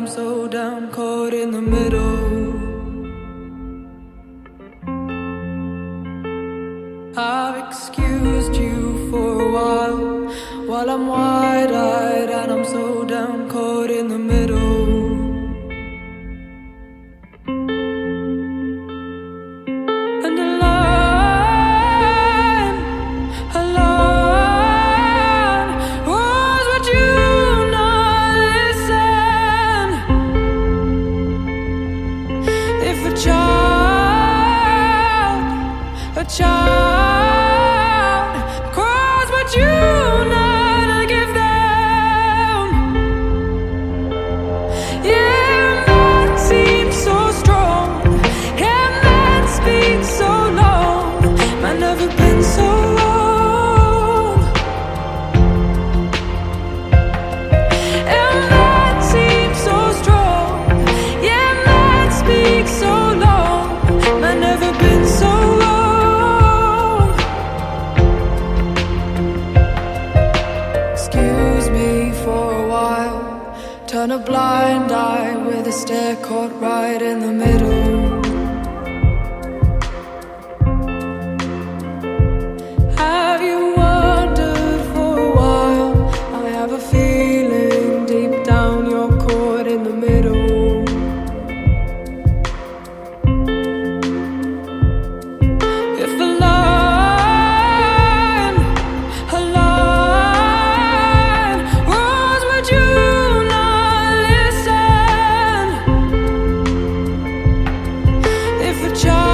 I'm so down, caught in the middle. I've excused you for a while I'm wide-eyed and I'm so down, caught in the middle. And a line was what you not listen. If a child cries what you not give them. Yeah, man seems so strong. Yeah, man speaks so long. Man never been so wrong. Yeah, man seems so strong. Yeah, man speaks so long. Man never been so wrong. Excuse me for a while. Turn a blind eye with a stare caught right in the middle. Have you wondered for a while? I have a feeling deep down you're caught in the middle. If a line was what you not listen. If a child